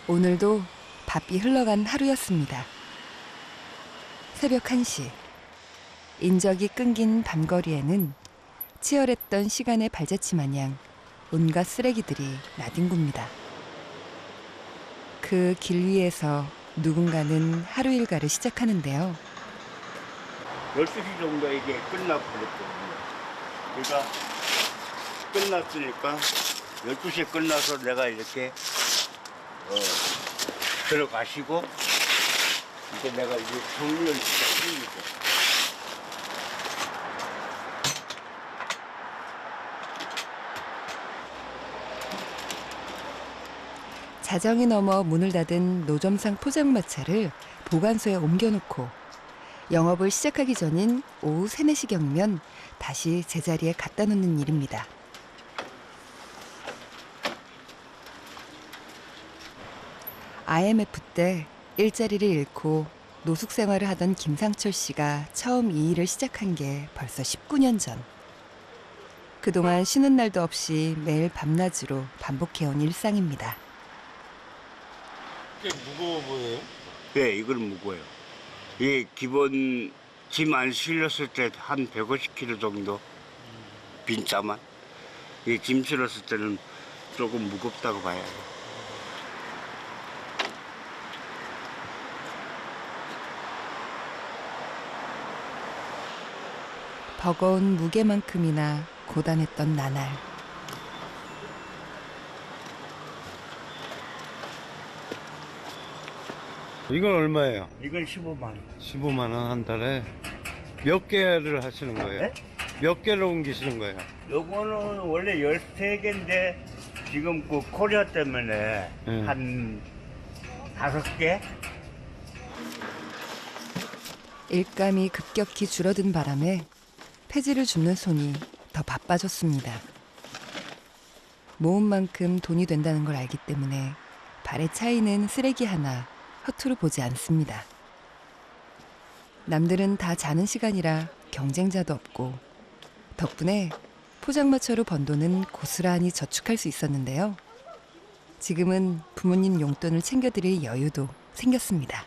오늘도 바삐 흘러간 하루였습니다. 새벽 1시. 인적이 끊긴 밤거리에는 치열했던 시간의 발자취 마냥 온갖 쓰레기들이 나뒹굽니다. 그 길 위에서 누군가는 하루 일과를 시작하는데요. 12시 정도에 이게 끝나버렸거든요. 그러니까 끝났으니까 12시에 끝나서 내가 이렇게 들어가시고 이제 내가 이제 정리를 시작합니다. 자정이 넘어 문을 닫은 노점상 포장마차를 보관소에 옮겨놓고 영업을 시작하기 전인 오후 3, 4시경이면 다시 제자리에 갖다 놓는 일입니다. IMF 때 일자리를 잃고 노숙 생활을 하던 김상철 씨가 처음 이 일을 시작한 게 벌써 19년 전. 그동안 쉬는 날도 없이 매일 밤낮으로 반복해온 일상입니다. 꽤 무거워 보여요? 네, 이건 무거워요. 이게 기본 짐 안 실렸을 때 한 150kg 정도 빈자만. 이게 짐 실었을 때는 조금 무겁다고 봐야 해요. 버거운 무게만큼이나 고단했던 나날. 이건 얼마예요? 이건 15만 원. 15만 원 한 달에 몇 개를 하시는 거예요? 네? 몇 개를 옮기시는 거예요? 요거는 원래 13개인데 지금 그 코리아 때문에 한 5개? 일감이 급격히 줄어든 바람에 폐지를 줍는 손이 더 바빠졌습니다. 모은 만큼 돈이 된다는 걸 알기 때문에 발에 차이는 쓰레기 하나 허투루 보지 않습니다. 남들은 다 자는 시간이라 경쟁자도 없고 덕분에 포장마차로 번 돈은 고스란히 저축할 수 있었는데요. 지금은 부모님 용돈을 챙겨드릴 여유도 생겼습니다.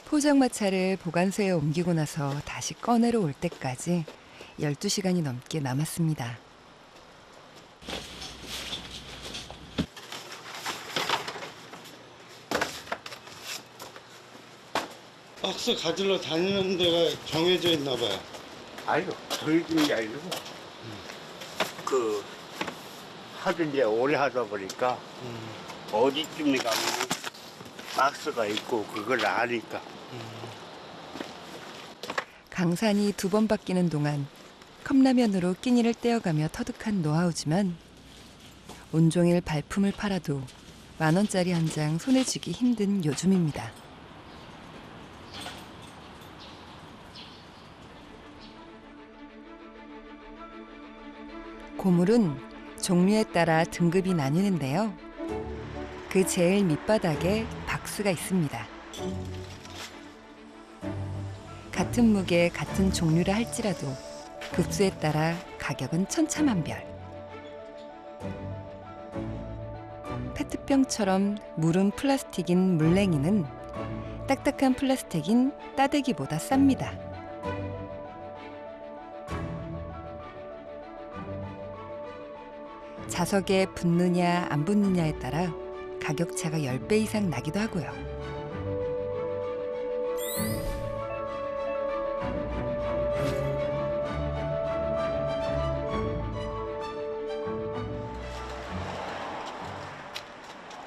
포장마차를 보관소에 옮기고 나서 다시 꺼내러 올 때까지 12시간이 넘게 남았습니다. 박스 가지러 다니는 데가 정해져 있나 봐요. 아니요, 정해진 게 아니고 하도 이제 오래 하다 보니까 어디쯤에 가면 박스가 있고 그걸 아니까. 강산이 2번 바뀌는 동안 컵라면으로 끼니를 떼어가며 터득한 노하우지만 온종일 발품을 팔아도 10,000원짜리 한 장 손에 쥐기 힘든 요즘입니다. 고물은 종류에 따라 등급이 나뉘는데요. 그 제일 밑바닥에 박스가 있습니다. 같은 무게, 같은 종류라 할지라도 급수에 따라 가격은 천차만별. 페트병처럼 물은 플라스틱인 물냉이는 딱딱한 플라스틱인 따대기보다 쌉니다. 자석에 붙느냐 안 붙느냐에 따라 가격차가 10배 이상 나기도 하고요.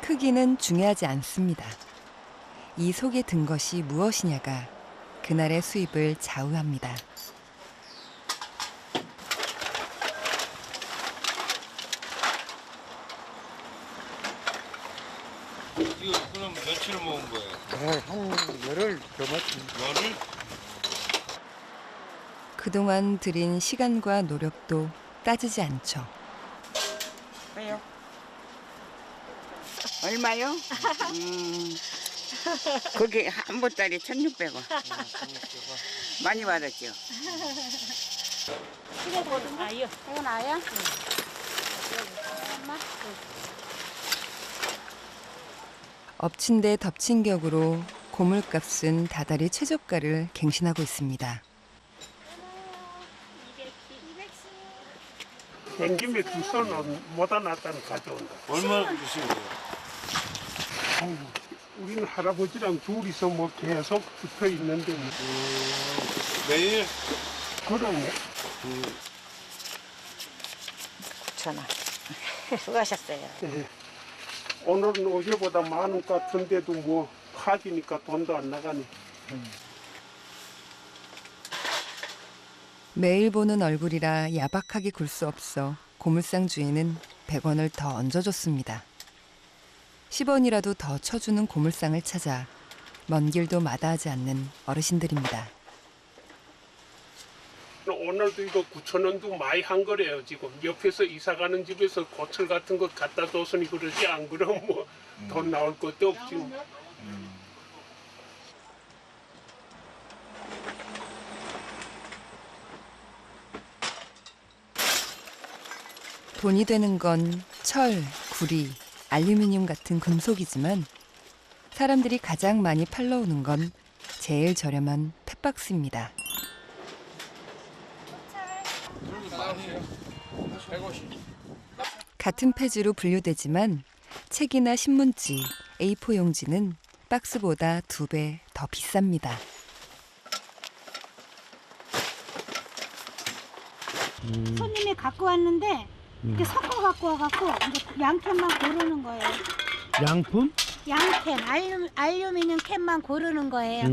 크기는 중요하지 않습니다. 이 속에 든 것이 무엇이냐가 그날의 수입을 좌우합니다. 이거 그럼 며칠 모은 거예요? 한 열흘 넘었습니다. 열흘? 그동안 들인 시간과 노력도 따지지 않죠. 왜요? 얼마요? 그게 한 보따리 1,600원. 많이 받았죠? 이거 아요. 이건 아야? 엎친 데 덮친 격으로 고물값은 다달이 최저가를 갱신하고 있습니다. 땡김에 두 손은 못다 놨다는 가져온다. 얼마나 주시면 돼요? 아이고, 우리는 할아버지랑 둘이서 뭐 계속 붙어 있는데 뭐. 매일? 그러네. 9,000원. 수고하셨어요. 예. 오늘은 어제보다 많은 것 같은데도 뭐 카지니까 돈도 안 나가네. 매일 보는 얼굴이라 야박하게 굴 수 없어 고물상 주인은 100원을 더 얹어줬습니다. 10원이라도 더 쳐주는 고물상을 찾아 먼 길도 마다하지 않는 어르신들입니다. 오늘도 이거 9,000원도 많이 한 거래요. 지금 옆에서 이사 가는 집에서 고철 같은 거 갖다 줬으니 그러지, 안 그러면 뭐 돈 나올 것도 없지. 돈이 되는 건 철, 구리, 알루미늄 같은 금속이지만 사람들이 가장 많이 팔러 오는 건 제일 저렴한 펫박스입니다. 같은 폐지로 분류되지만 책이나 신문지, A4 용지는 박스보다 2배 더 비쌉니다. 손님이 갖고 왔는데 이렇게 섞어 갖고 와갖고 이제 양캔만 고르는 거예요. 양품? 양캔, 알루미늄 캔만 고르는 거예요.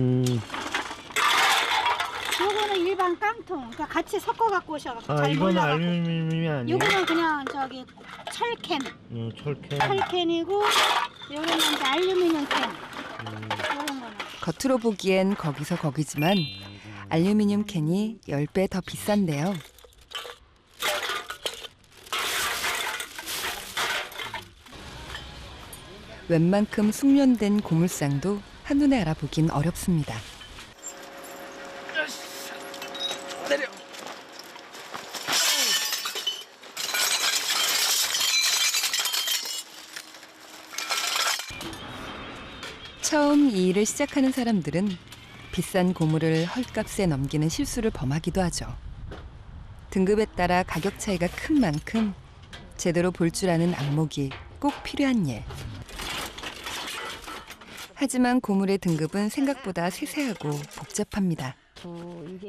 요거는 일반 깡통, 그러니까 같이 섞어 갖고 오셔갖고 아, 잘 이건 몰라갖고. 알루미늄이 아니에요? 요거는 그냥 저기 철캔, 철캔. 철캔이고 요거는 이제 알루미늄 캔. 요런 거는. 겉으로 보기엔 거기서 거기지만 알루미늄 캔이 10배 더 비싼데요. 웬만큼 숙련된 고물상도 한눈에 알아보긴 어렵습니다. 처음 이 일을 시작하는 사람들은 비싼 고물을 헐값에 넘기는 실수를 범하기도 하죠. 등급에 따라 가격 차이가 큰 만큼 제대로 볼 줄 아는 안목이 꼭 필요한 일. 하지만 고물의 등급은 생각보다 세세하고 복잡합니다.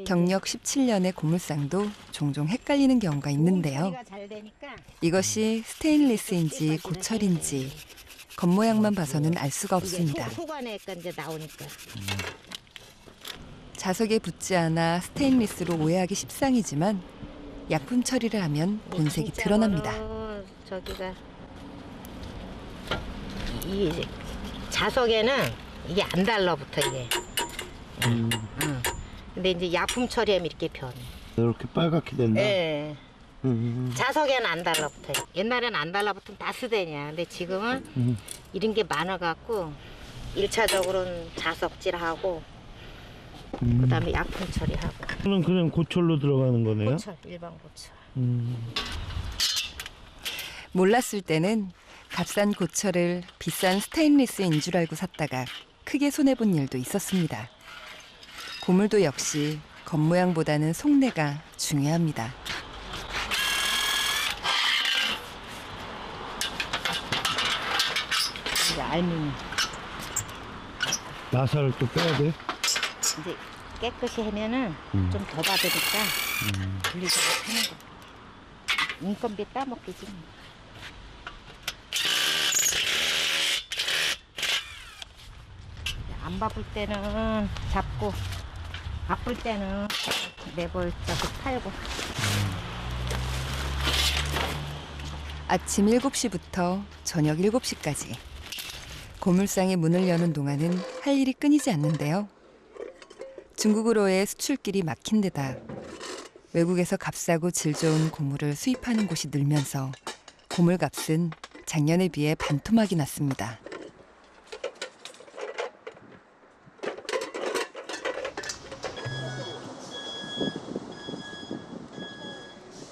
경력 17년의 고물상도 종종 헷갈리는 경우가 있는데요. 이것이 스테인리스인지 고철인지 겉모양만 봐서는 알 수가 없습니다. 후관에니까 이제 나오니까. 자석에 붙지 않아 스테인리스로 오해하기 십상이지만 약품 처리를 하면 본색이 드러납니다. 저기가 이 자석에는 이게 안 달라붙어 이게. 근데 이제 약품 처리하면 이렇게 변해. 이렇게 빨갛게 된다? 네. 자석에는 안 달라붙어요. 옛날에는 안 달라붙으면 다 쓰대냐. 근데 지금은 이런 게 많아갖고 1차적으로는 자석질하고 그다음에 약품 처리하고. 그럼 고철로 들어가는 거네요? 고철, 일반 고철. 몰랐을 때는 값싼 고철을 비싼 스테인리스인 줄 알고 샀다가 크게 손해본 일도 있었습니다. 고물도 역시 겉모양보다는 속내가 중요합니다. 이제 알루미늄. 나사를 또 빼야 돼? 이제 깨끗이 하면은 좀 더 받으니까 분리해서 하는 거. 인건비 따먹기지. 뭐. 안 바쁠 때는 잡고 바쁠 때는 내볼 저기 팔고. 아침 7시부터 저녁 7시까지 고물상의 문을 여는 동안은 할 일이 끊이지 않는데요. 중국으로의 수출길이 막힌 데다 외국에서 값싸고 질 좋은 고물을 수입하는 곳이 늘면서 고물값은 작년에 비해 반토막이 났습니다.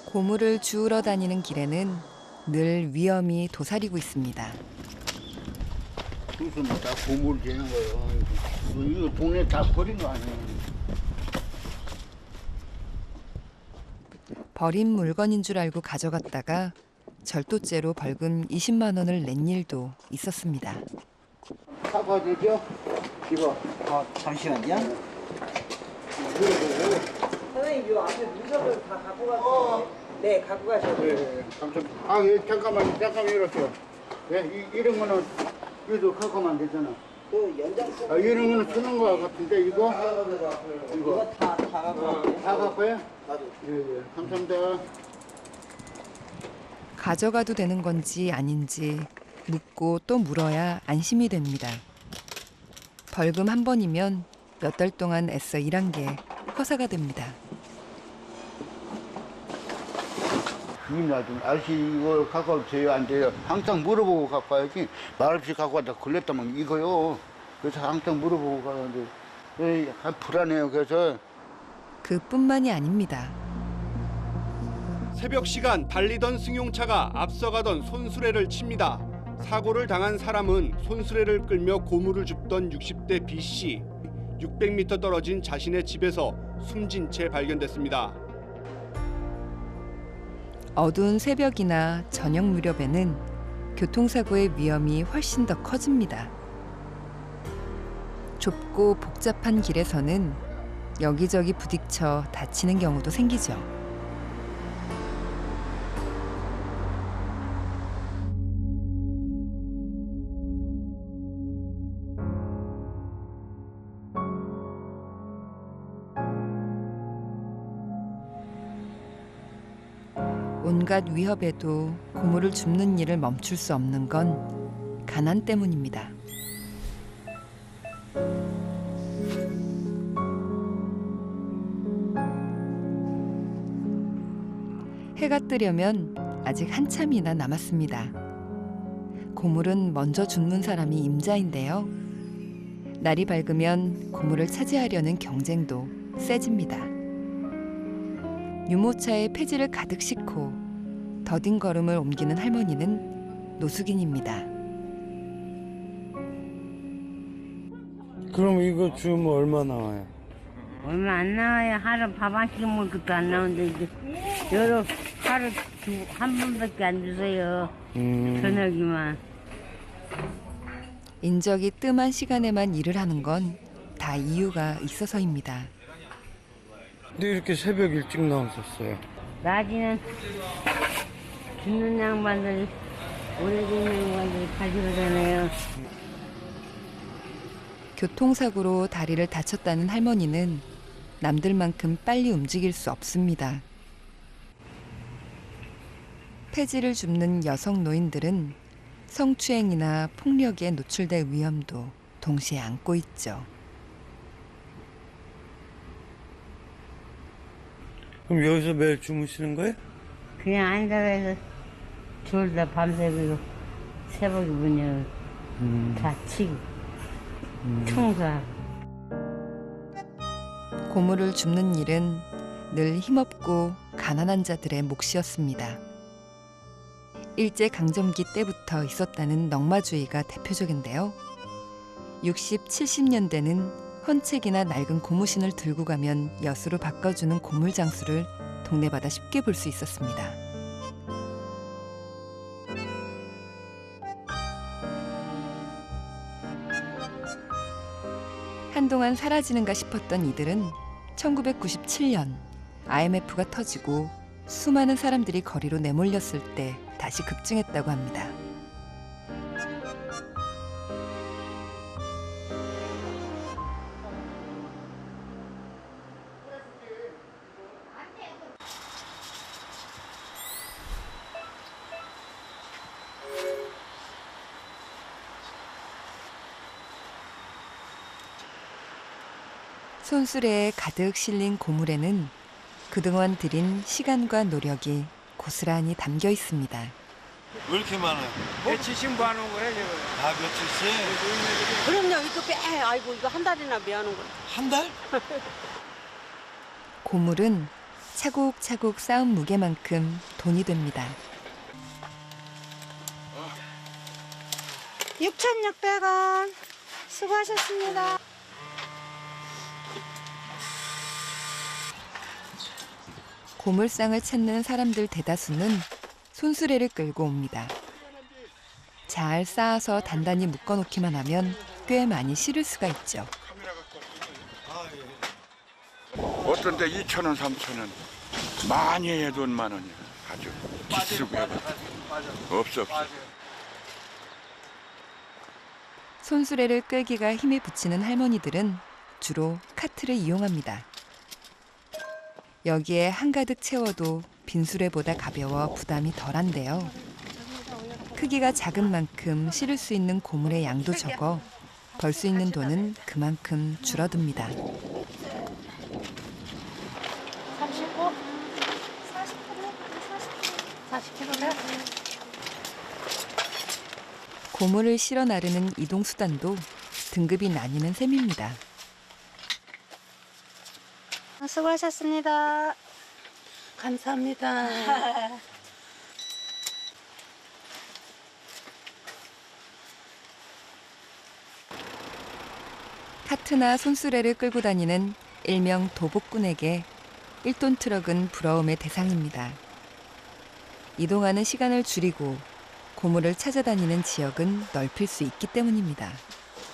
고물을 주우러 다니는 길에는 늘 위험이 도사리고 있습니다. 무슨 다 고물 되는 거예요. 이거 동네 다 버린 거 아니에요. 버린 물건인 줄 알고 가져갔다가 절도죄로 벌금 20만 원을 낸 일도 있었습니다. 사과 되죠? 이거. 잠시만요. 선생님 요 앞에 문서를 다 갖고 가세요. 네, 갖고 가셔야 돼요. 네, 잠시만. 예, 잠깐만 이렇게요. 예, 이런 거는 이거 갖고 가면 안 되잖아. 그 연장 이런 거는 쓰는 거 같은데 이거 이거 다 갖고 가세요. 다 갖고요? 예, 감사합니다. 가져가도 되는 건지 아닌지 묻고 또 물어야 안심이 됩니다. 벌금 한 번이면 몇 달 동안 애써 일한 게 허사가 됩니다. 아저씨 이거 갖고 와도 돼요 안 돼요? 항상 물어보고 갖고 와야지. 말없이 갖고 왔다 걸렸다면 이거요. 그래서 항상 물어보고 가는데 불안해요. 그래서 그뿐만이 아닙니다. 새벽 시간 달리던 승용차가 앞서가던 손수레를 칩니다. 사고를 당한 사람은 손수레를 끌며 고무를 줍던 60대 B씨. 600m 떨어진 자신의 집에서 숨진 채 발견됐습니다. 어두운 새벽이나 저녁 무렵에는 교통사고의 위험이 훨씬 더 커집니다. 좁고 복잡한 길에서는 여기저기 부딪혀 다치는 경우도 생기죠. 온갖 위협에도 고무를 줍는 일을 멈출 수 없는 건 가난 때문입니다. 해가 뜨려면 아직 한참이나 남았습니다. 고물은 먼저 줍는 사람이 임자인데요. 날이 밝으면 고물을 차지하려는 경쟁도 세집니다. 유모차에 폐지를 가득 싣고 더딘 걸음을 옮기는 할머니는 노숙인입니다. 그럼 이거 주면 얼마 나와요? 얼마 안 나와요. 하루 밥 한 끼 먹을 것도 안 나오는데 이제 여러 하루 한 번밖에 안 주세요. 저녁이만. 인적이 뜸한 시간에만 일을 하는 건 다 이유가 있어서입니다. 근데 이렇게 새벽 일찍 나오셨어요? 낮에는 죽는 양반들, 오래된 양반들이 가지고 다녀요. 교통사고로 다리를 다쳤다는 할머니는 남들만큼 빨리 움직일 수 없습니다. 폐지를 줍는 여성 노인들은 성추행이나 폭력에 노출될 위험도 동시에 안고 있죠. 그럼 여기서 매일 주무시는 거예요? 그냥 앉아서 졸다 밤새고 새벽에 문 열고 다 치고 청소하고. 고물을 줍는 일은 늘 힘없고 가난한 자들의 몫이었습니다. 일제강점기 때부터 있었다는 넉마주의가 대표적인데요. 60, 70년대는 헌책이나 낡은 고무신을 들고 가면 엿으로 바꿔주는 고물 장수를 동네마다 쉽게 볼 수 있었습니다. 한동안 사라지는가 싶었던 이들은 1997년 IMF가 터지고 수많은 사람들이 거리로 내몰렸을 때 다시 급증했다고 합니다. 손수레에 가득 실린 고물에는 그동안 들인 시간과 노력이 고스란히 담겨 있습니다. 왜 이렇게 많아요? 며칠씩 모아놓은 거예요, 지금. 아, 며칠씩? 그럼요, 이거 빼. 아이고, 이거 한 달이나 매하는 거예요. 한 달? 고물은 차곡차곡 쌓은 무게만큼 돈이 됩니다. 6,600원. 수고하셨습니다. 고물상을 찾는 사람들 대다수는 손수레를 끌고 옵니다. 잘 쌓아서 단단히 묶어놓기만 하면 꽤 많이 실을 수가 있죠. 어떤 데 2,000원, 3,000원. 많이 해도 10,000원이야. 아주 비싸고 없어. 손수레를 끌기가 힘이 붙이는 할머니들은 주로 카트를 이용합니다. 여기에 한가득 채워도 빈수레보다 가벼워 부담이 덜한데요. 크기가 작은 만큼 실을 수 있는 고물의 양도 적어 벌 수 있는 돈은 그만큼 줄어듭니다. 35, 40kg. 고물을 실어 나르는 이동 수단도 등급이 나뉘는 셈입니다. 수고하셨습니다. 감사합니다. 카트나 손수레를 끌고 다니는 일명 도복꾼에게 1톤 트럭은 부러움의 대상입니다. 이동하는 시간을 줄이고 고물을 찾아다니는 지역은 넓힐 수 있기 때문입니다.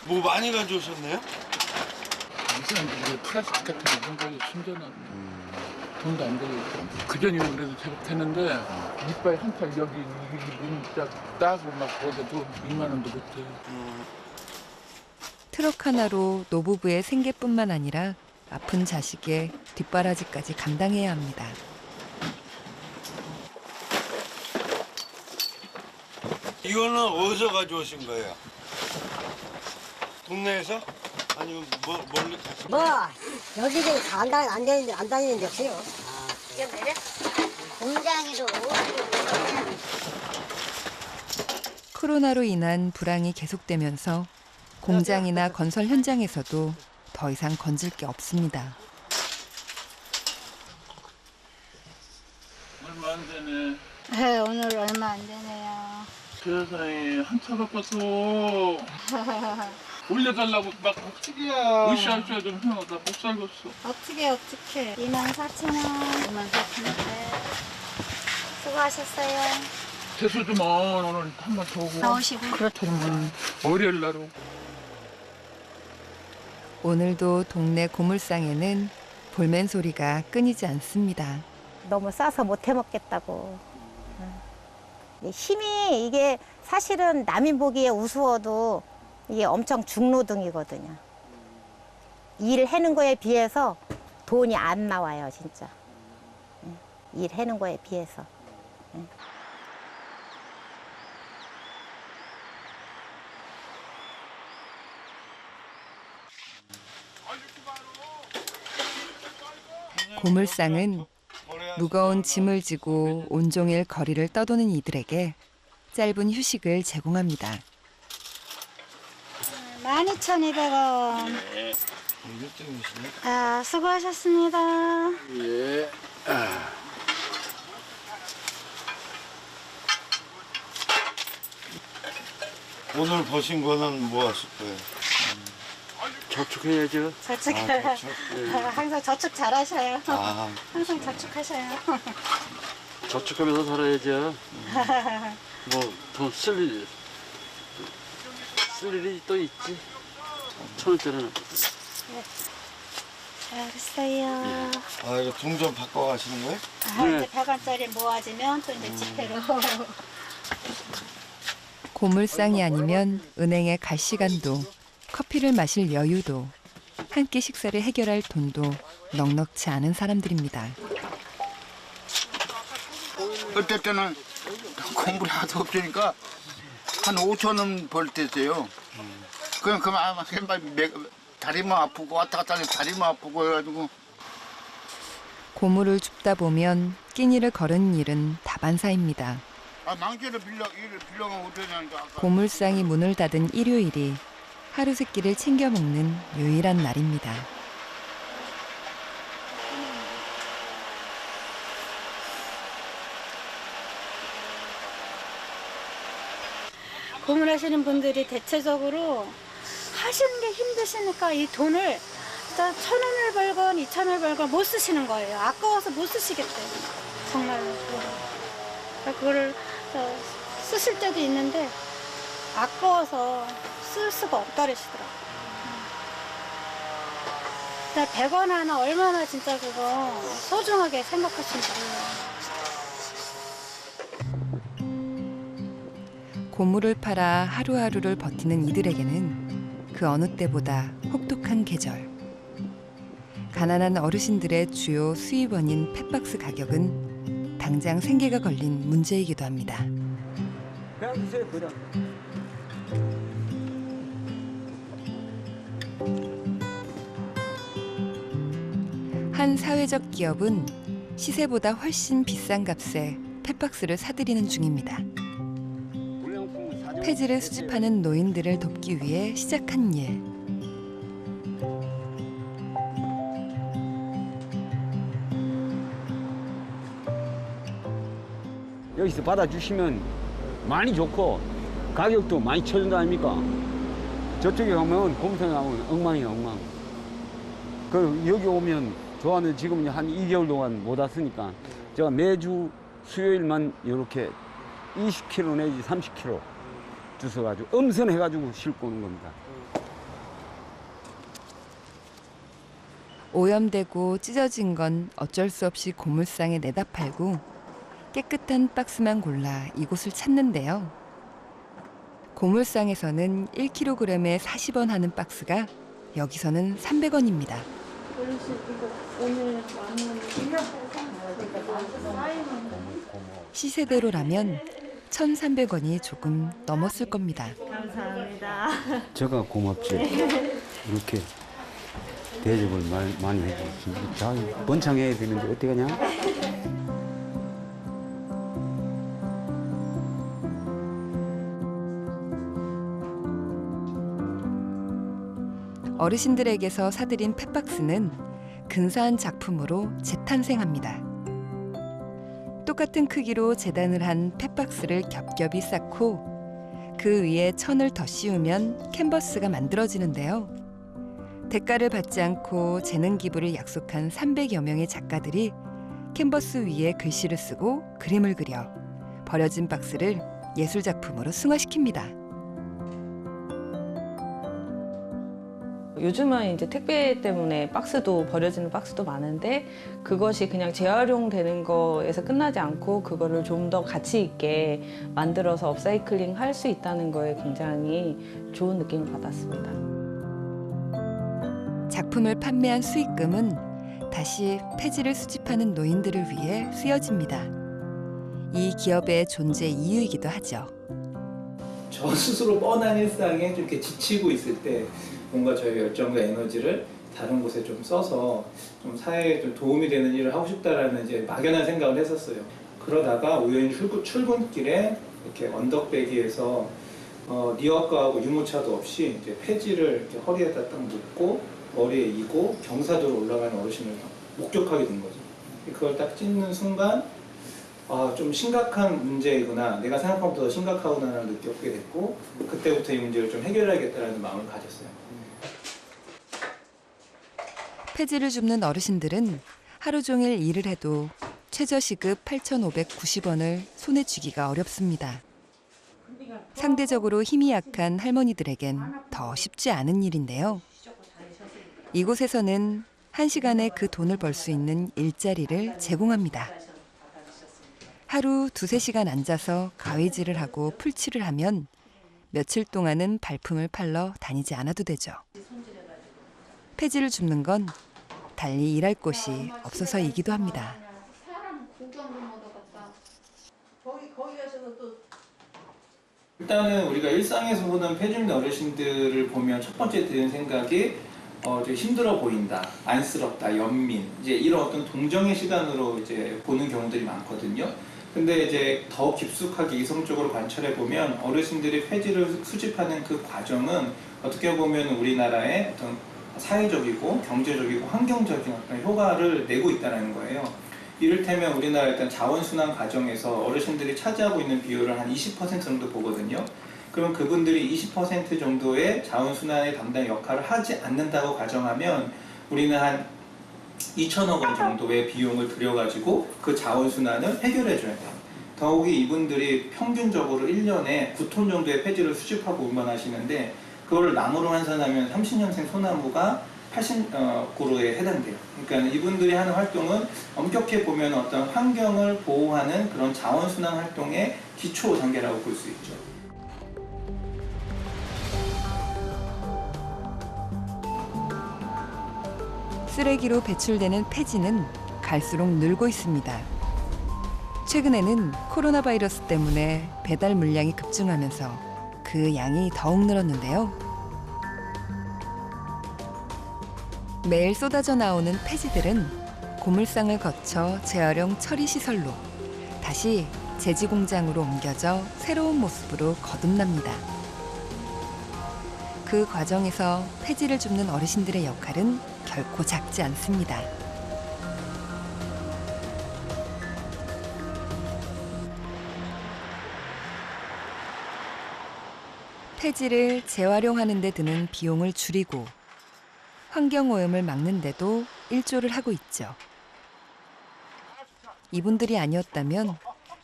뭐 많이 가져오셨네요? 이 사람들이 플라스틱 같은 거 이런 거에 숨겨놓은 돈도 안 들고 그전이면 그래도 제법 했는데 이빨 한 탈 여기 문짝 따고 막 거기도 2만 원도 못 해요. 트럭 하나로 노부부의 생계뿐만 아니라 아픈 자식의 뒷바라지까지 감당해야 합니다. 이거는 어디서 가져오신 거예요? 동네에서? 아니면 멀리 가신 거예요? 여기저기 다 안 다니는 데 없어요. 이게 뭐래? 공장에도 코로나로 인한 불황이 계속되면서 공장이나 건설 현장에서도 더 이상 건질 게 없습니다. 얼마 안 되네. 네, 오늘 얼마 안 되네요. 세상에 한차 바빠서 올려달라고 막 으쌰으쌰 좀 해요. 나 못 살겠어. 어떻게 24,000원. 24,000원. 네. 수고하셨어요. 재수 좀 오늘 한 번 더 오고. 나오시고. 그렇다면 월요일 날 오고. 오늘도 동네 고물상에는 볼멘 소리가 끊이지 않습니다. 너무 싸서 못 해먹겠다고. 힘이 이게 사실은 남이 보기에 우스워도 이게 엄청 중노동이거든요. 일 해는 거에 비해서 돈이 안 나와요, 진짜. 일 해는 거에 비해서. 고물상은 무거운 짐을 지고 온종일 거리를 떠도는 이들에게 짧은 휴식을 제공합니다. 12,200원. 네. 아, 수고하셨습니다. 예. 오늘 버신 거는 뭐 하실 거예요? 저축해야죠. 저축. 저축. 항상 저축 잘하셔요. 아. 항상 저축하셔요. 저축하면서 살아야죠. 뭐 더 쓸 일이 또 있지. 1,000원짜리는. 알겠어요. 아, 이거 돈 좀 바꿔 가시는 거예요? 아, 이제 100원짜리 모아지면 또 이제 지폐로. 고물상이 아니면 은행에 갈 시간도 커피를 마실 여유도 한 끼 식사를 해결할 돈도 넉넉치 않은 사람들입니다. 그때 때는 공부를 하도 없으니까 한 5,000원 벌 때 있어요. 그냥 그만 다리만 아프고 왔다 갔다 하니 다리만 아프고 해가지고. 고물을 줍다 보면 끼니를 거르는 일은 다반사입니다. 아, 망치를 빌려가면 어떻게 되니까. 고물상이 문을 닫은 일요일이 하루 세 끼를 챙겨 먹는 유일한 날입니다. 고문하시는 분들이 대체적으로 하시는 게 힘드시니까 이 돈을 진짜 1,000원을 벌건 2,000원을 벌건 못 쓰시는 거예요. 아까워서 못 쓰시겠대요. 정말로. 그거를 쓰실 때도 있는데 아까워서 쓸 수가 없다르시더라고요. 100원 하나 얼마나 진짜 그거 소중하게 생각하시는지 몰라요. 고물을 팔아 하루하루를 버티는 이들에게는 그 어느 때보다 혹독한 계절. 가난한 어르신들의 주요 수입원인 펫박스 가격은 당장 생계가 걸린 문제이기도 합니다. 그냥 드세요, 그냥. 한 사회적 기업은 시세보다 훨씬 비싼 값에 펫박스를 사들이는 중입니다. 폐지를 수집하는 노인들을 돕기 위해 시작한 일. 여기서 받아주시면 많이 좋고 가격도 많이 쳐준다 아닙니까? 저쪽에 가면 곰탕에 가면 엉망이에요, 엉망. 여기 오면 좋아하는 지금 한 2개월 동안 못 왔으니까 제가 매주 수요일만 이렇게 20kg 내지 30kg 주워가지고 엄선해가지고 싣고 오는 겁니다. 오염되고 찢어진 건 어쩔 수 없이 고물상에 내다 팔고 깨끗한 박스만 골라 이곳을 찾는데요. 고물상에서는 1kg에 40원 하는 박스가 여기서는 300원입니다. 시세대로라면 1,300원이 조금 넘었을 겁니다. 감사합니다. 제가 고맙지. 이렇게 대접을 많이 해주시면 잘 번창해야 되는데 어떻게 하냐? 어르신들에게서 사들인 펫박스는 근사한 작품으로 재탄생합니다. 똑같은 크기로 재단을 한 펫박스를 겹겹이 쌓고 그 위에 천을 더 씌우면 캔버스가 만들어지는데요. 대가를 받지 않고 재능 기부를 약속한 300여 명의 작가들이 캔버스 위에 글씨를 쓰고 그림을 그려 버려진 박스를 예술 작품으로 승화시킵니다. 요즘은 이제 택배 때문에 박스도 버려지는 박스도 많은데 그것이 그냥 재활용되는 거에서 끝나지 않고 그거를 좀 더 가치 있게 만들어서 업사이클링 할 수 있다는 거에 굉장히 좋은 느낌을 받았습니다. 작품을 판매한 수익금은 다시 폐지를 수집하는 노인들을 위해 쓰여집니다. 이 기업의 존재 이유이기도 하죠. 저 스스로 뻔한 일상에 좀 이렇게 지치고 있을 때 뭔가 저의 열정과 에너지를 다른 곳에 좀 써서 좀 사회에 좀 도움이 되는 일을 하고 싶다라는 이제 막연한 생각을 했었어요. 그러다가 우연히 출근길에 이렇게 언덕배기에서 리어카하고 유모차도 없이 이제 폐지를 이렇게 허리에다 딱 묶고 머리에 이고 경사도로 올라가는 어르신을 목격하게 된 거죠. 그걸 딱 찍는 순간 좀 심각한 문제이구나, 내가 생각한 것보다 더 심각하구나를 느끼게 됐고 그때부터 이 문제를 좀 해결해야겠다는 마음을 가졌어요. 폐지를 줍는 어르신들은 하루 종일 일을 해도 최저시급 8,590원을 손에 쥐기가 어렵습니다. 상대적으로 힘이 약한 할머니들에겐 더 쉽지 않은 일인데요. 이곳에서는 1시간에 그 돈을 벌 수 있는 일자리를 제공합니다. 하루 2-3시간 앉아서 가위질을 하고 풀칠을 하면 며칠 동안은 발품을 팔러 다니지 않아도 되죠. 폐지를 줍는 건 달리 일할 곳이 없어서이기도 합니다. 일단은 우리가 일상에서 보는 폐지는 어르신들을 보면 첫 번째 드는 생각이 좀 힘들어 보인다, 안쓰럽다, 연민, 이제 이런 어떤 동정의 시간으로 이제 보는 경우들이 많거든요. 근데 이제 더 깊숙하게 이성적으로 관찰해 보면 어르신들이 폐지를 수집하는 그 과정은 어떻게 보면 우리나라의 어떤 사회적이고 경제적이고 환경적인 어떤 효과를 내고 있다는 거예요. 이를테면 우리나라 일단 자원순환 과정에서 어르신들이 차지하고 있는 비율을 한 20% 정도 보거든요. 그럼 그분들이 20% 정도의 자원순환의 담당 역할을 하지 않는다고 가정하면 우리는 한 2천억 원 정도의 비용을 들여가지고 그 자원순환을 해결해줘야 돼요. 더욱이 이분들이 평균적으로 1년에 9톤 정도의 폐지를 수집하고 운반하시는데 그걸 나무로 환산하면 30년생 소나무가 80그루에 해당돼요. 그러니까 이분들이 하는 활동은 엄격히 보면 어떤 환경을 보호하는 그런 자원순환 활동의 기초 단계라고 볼 수 있죠. 쓰레기로 배출되는 폐지는 갈수록 늘고 있습니다. 최근에는 코로나 바이러스 때문에 배달 물량이 급증하면서 그 양이 더욱 늘었는데요. 매일 쏟아져 나오는 폐지들은 고물상을 거쳐 재활용 처리 시설로 다시 제지 공장으로 옮겨져 새로운 모습으로 거듭납니다. 그 과정에서 폐지를 줍는 어르신들의 역할은 결코 작지 않습니다. 폐지를 재활용하는 데 드는 비용을 줄이고 환경오염을 막는 데도 일조를 하고 있죠. 이분들이 아니었다면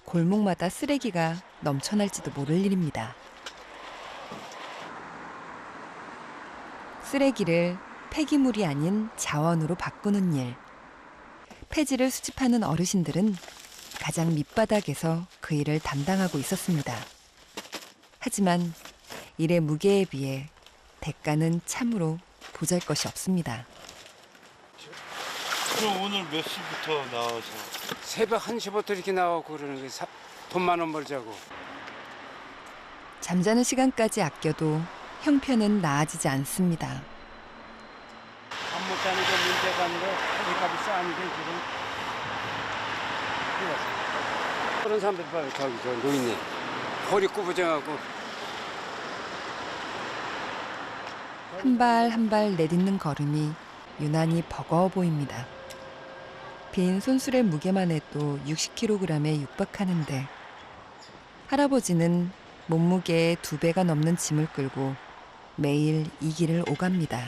골목마다 쓰레기가 넘쳐날지도 모를 일입니다. 쓰레기를 폐기물이 아닌 자원으로 바꾸는 일. 폐지를 수집하는 어르신들은 가장 밑바닥에서 그 일을 담당하고 있었습니다. 하지만 일의 무게에 비해 대가는 참으로 보잘것이 없습니다. 그럼 오늘 몇 시부터 나와서? 새벽 1시부터 이렇게 나오고 그러는 게 돈 10,000원 벌자고. 잠자는 시간까지 아껴도 형편은 나아지지 않습니다. 잠 못 자는 게 문제가 아니라 폐지값이 싸는데 지금. 그런 사람들 봐요. 저기 저 노인네. 허리 구부정하고. 한 발 한 발 내딛는 걸음이 유난히 버거워 보입니다. 빈 손수레 무게만 해도 60kg에 육박하는데 할아버지는 몸무게의 2배가 넘는 짐을 끌고 매일 이 길을 오갑니다.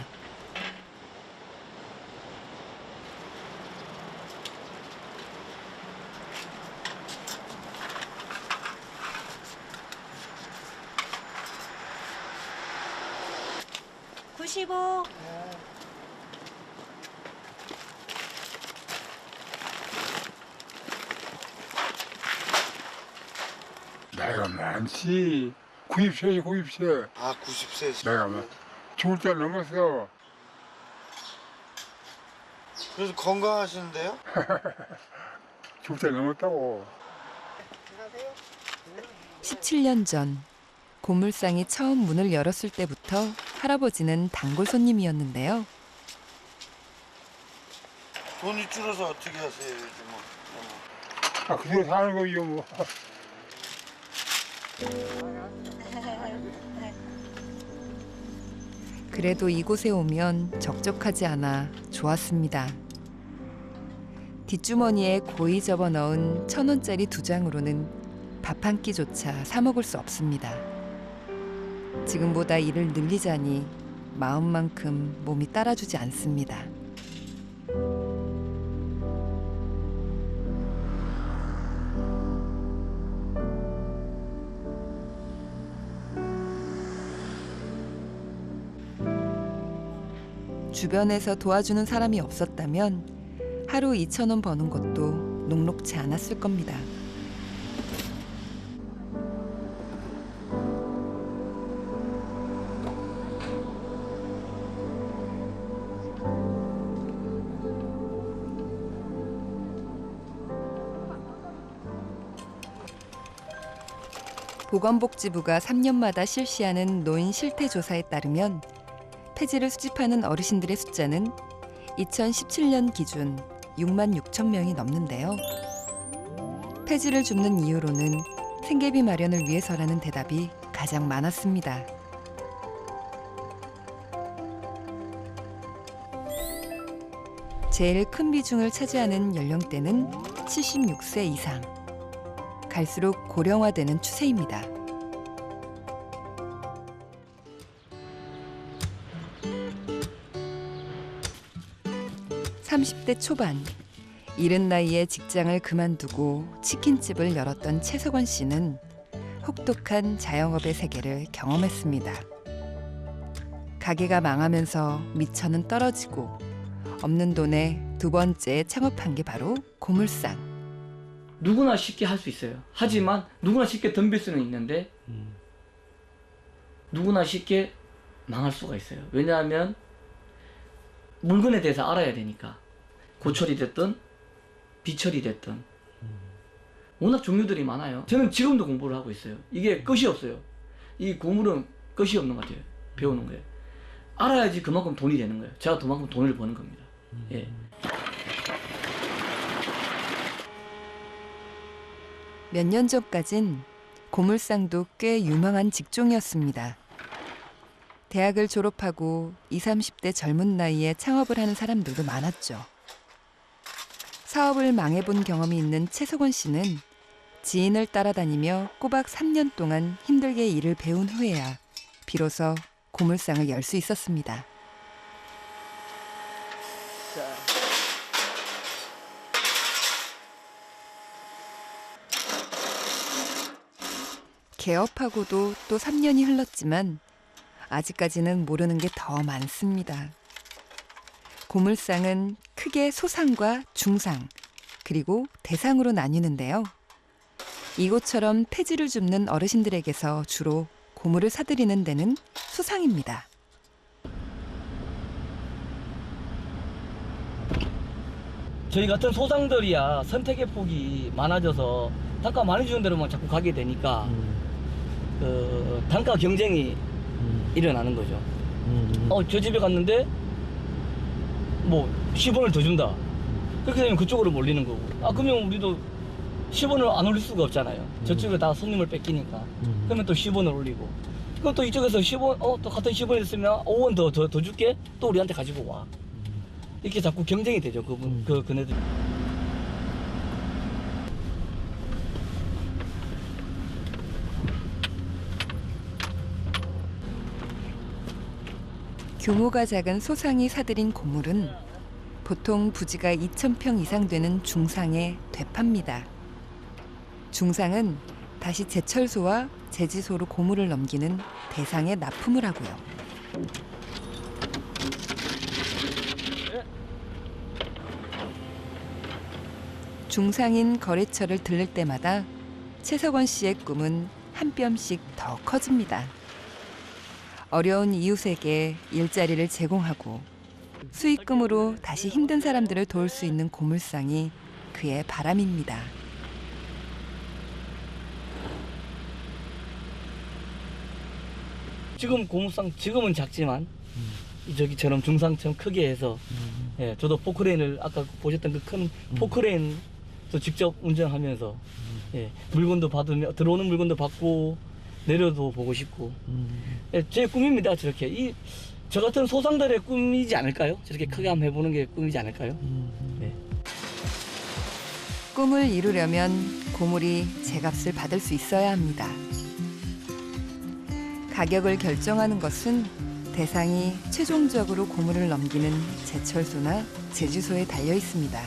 내가 많지. 90세지 90세. 아 90세. 내가 막 죽을 때 넘었어. 그래서 건강하신데요? 죽을 때 넘었다고. 17년 전 고물상이 처음 문을 열었을 때부터 할아버지는 단골 손님이었는데요. 돈이 줄어서 어떻게 하세요 요즘은? 아 그대로 사는 거요 뭐. 그래도 이곳에 오면 적적하지 않아 좋았습니다. 뒷주머니에 고이 접어 넣은 1,000원짜리 2장으로는 밥 한 끼조차 사 먹을 수 없습니다. 지금보다 일을 늘리자니 마음만큼 몸이 따라주지 않습니다. 주변에서 도와주는 사람이 없었다면 하루 2,000원 버는 것도 녹록지 않았을 겁니다. 보건복지부가 3년마다 실시하는 노인 실태 조사에 따르면 폐지를 수집하는 어르신들의 숫자는 2017년 기준 6만 6천 명이 넘는데요. 폐지를 줍는 이유로는 생계비 마련을 위해서라는 대답이 가장 많았습니다. 제일 큰 비중을 차지하는 연령대는 76세 이상. 갈수록 고령화되는 추세입니다. 30대 초반, 이른 나이에 직장을 그만두고 치킨집을 열었던 최석원 씨는 혹독한 자영업의 세계를 경험했습니다. 가게가 망하면서 미천은 떨어지고 없는 돈에 두 번째 창업한 게 바로 고물상. 누구나 쉽게 할 수 있어요. 하지만 누구나 쉽게 덤빌 수는 있는데 누구나 쉽게 망할 수가 있어요. 왜냐하면 물건에 대해서 알아야 되니까. 고철이 됐든 비철이 됐든 워낙 종류들이 많아요. 저는 지금도 공부를 하고 있어요. 이게 끝이 없어요. 이 고물은 끝이 없는 것 같아요. 배우는 거예요. 알아야지 그만큼 돈이 되는 거예요. 제가 그만큼 돈을 버는 겁니다. 예. 몇 년 전까진 고물상도 꽤 유망한 직종이었습니다. 대학을 졸업하고 20, 30대 젊은 나이에 창업을 하는 사람들도 많았죠. 사업을 망해본 경험이 있는 최석원 씨는 지인을 따라다니며 꼬박 3년 동안 힘들게 일을 배운 후에야 비로소 고물상을 열 수 있었습니다. 개업하고도 또 3년이 흘렀지만 아직까지는 모르는 게 더 많습니다. 고물상은 크게 소상과 중상, 그리고 대상으로 나뉘는데요. 이곳처럼 폐지를 줍는 어르신들에게서 주로 고물을 사들이는 데는 수상입니다. 저희 같은 소상들이야 선택의 폭이 많아져서 단가 많이 주는 데로만 자꾸 가게 되니까 그 단가 경쟁이 일어나는 거죠. 저 집에 갔는데 뭐 10원을 더 준다. 그렇게 되면 그쪽으로 몰리는 거고. 그러면 우리도 10원을 안 올릴 수가 없잖아요. 저쪽에 다 손님을 뺏기니까. 그러면 또 10원을 올리고. 그럼 또 이쪽에서 10원, 또 같은 10원 있으면 5원 더 줄게. 또 우리한테 가지고 와. 이렇게 자꾸 경쟁이 되죠. 그네들. 규모가 작은 소상이 사들인 고물은 보통 부지가 2,000평 이상 되는 중상에 되팝니다. 중상은 다시 제철소와 제지소로 고물을 넘기는 대상에 납품을 하고요. 중상인 거래처를 들를 때마다 최석원 씨의 꿈은 한 뼘씩 더 커집니다. 어려운 이웃에게 일자리를 제공하고 수익금으로 다시 힘든 사람들을 도울 수 있는 고물상이 그의 바람입니다. 지금 고물상 지금은 작지만 저기처럼 중상처럼 크게 해서 예, 저도 포크레인을 아까 보셨던 그 큰 포크레인도 직접 운전하면서 예, 물건도 받으며 들어오는 물건도 받고 내려도 보고 싶고 예, 제 꿈입니다. 저렇게 저 같은 소상들의 꿈이지 않을까요? 저렇게 크게 한번 해보는 게 꿈이지 않을까요? 네. 꿈을 이루려면 고물이 제값을 받을 수 있어야 합니다. 가격을 결정하는 것은 대상이 최종적으로 고물을 넘기는 제철소나 제주소에 달려 있습니다.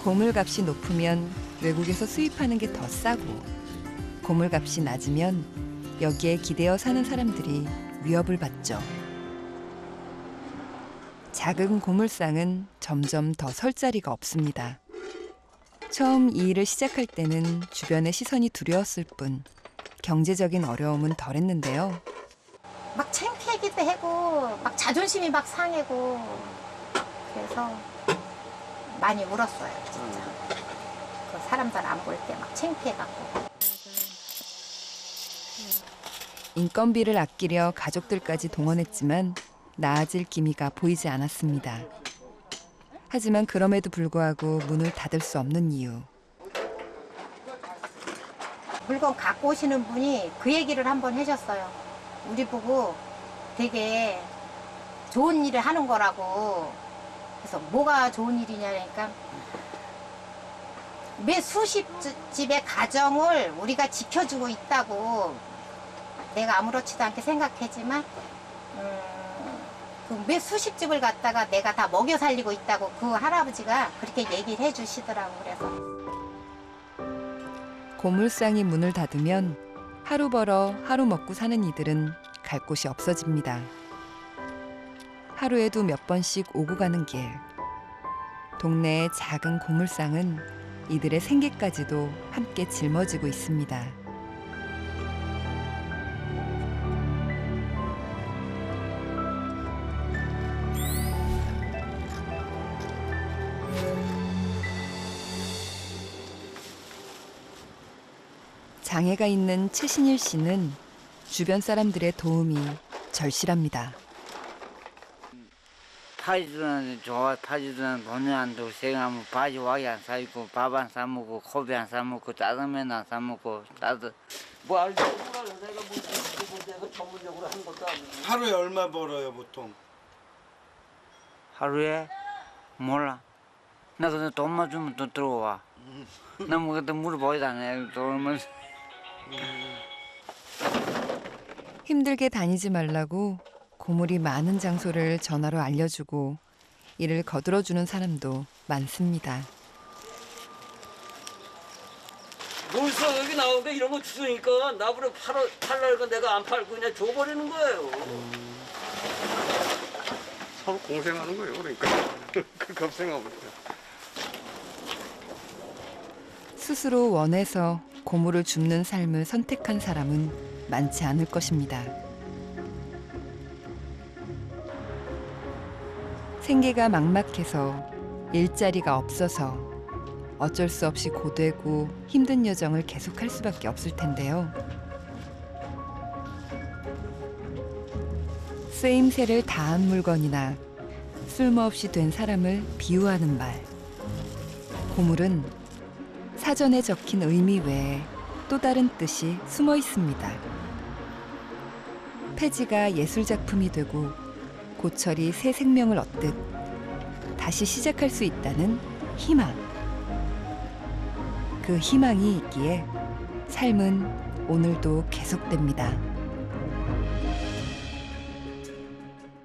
고물값이 높으면 외국에서 수입하는 게 더 싸고 고물값이 낮으면 여기에 기대어 사는 사람들이 위협을 받죠. 작은 고물상은 점점 더 설 자리가 없습니다. 처음 이 일을 시작할 때는 주변의 시선이 두려웠을 뿐 경제적인 어려움은 덜했는데요. 막 창피하기도 하고 막 자존심이 막 상하고 그래서 많이 울었어요 진짜. 그 사람들 안 볼 때 막 창피해갖고. 인건비를 아끼려 가족들까지 동원했지만 나아질 기미가 보이지 않았습니다. 하지만 그럼에도 불구하고 문을 닫을 수 없는 이유. 물건 갖고 오시는 분이 그 얘기를 한번 해줬어요. 우리 보고 되게 좋은 일을 하는 거라고. 그래서 뭐가 좋은 일이냐니까 매 수십 집의 가정을 우리가 지켜주고 있다고. 내가 아무렇지도 않게 생각하지만 그 몇 수십 집을 갖다가 내가 다 먹여 살리고 있다고 그 할아버지가 그렇게 얘기를 해주시더라고. 그래서 고물상이 문을 닫으면 하루 벌어 하루 먹고 사는 이들은 갈 곳이 없어집니다. 하루에도 몇 번씩 오고 가는 길. 동네의 작은 고물상은 이들의 생계까지도 함께 짊어지고 있습니다. 장애가 있는 최신일 씨는 주변 사람들의 도움이 절실합니다. 파지도 않는데 좋아, 파지도 않는데 돈이 안 들고 생각하면 바지 와기 안 사입고 밥 안 사먹고 고비 안 사먹고 짜장면 안 사먹고 따뜻 뭐 알지? 내가 내가 전문적으로 한 것도 아니고. 하루에 얼마 벌어요 보통? 하루에 몰라. 나 근데 돈만 주면 또 들어와. 나 뭐 그때 물어보지도 않아요. 돈만. 힘들게 다니지 말라고 고물이 많은 장소를 전화로 알려주고 이를 거들어주는 사람도 많습니다. 놀서 여기 나오는데 이런 거 주니까 나보다 팔라니까 내가 안 팔고 그냥 줘버리는 거예요. 서로 공생하는 거예요. 그러니까 그 겁생하고 스스로 원해서 고물을 줍는 삶을 선택한 사람은 많지 않을 것입니다. 생계가 막막해서 일자리가 없어서 어쩔 수 없이 고되고 힘든 여정을 계속할 수밖에 없을 텐데요. 쓰임새를 다한 물건이나 쓸모없이 된 사람을 비유하는 말. 고물은 사전에 적힌 의미 외에 또 다른 뜻이 숨어 있습니다. 폐지가 예술작품이 되고 고철이 새 생명을 얻듯 다시 시작할 수 있다는 희망. 그 희망이 있기에 삶은 오늘도 계속됩니다.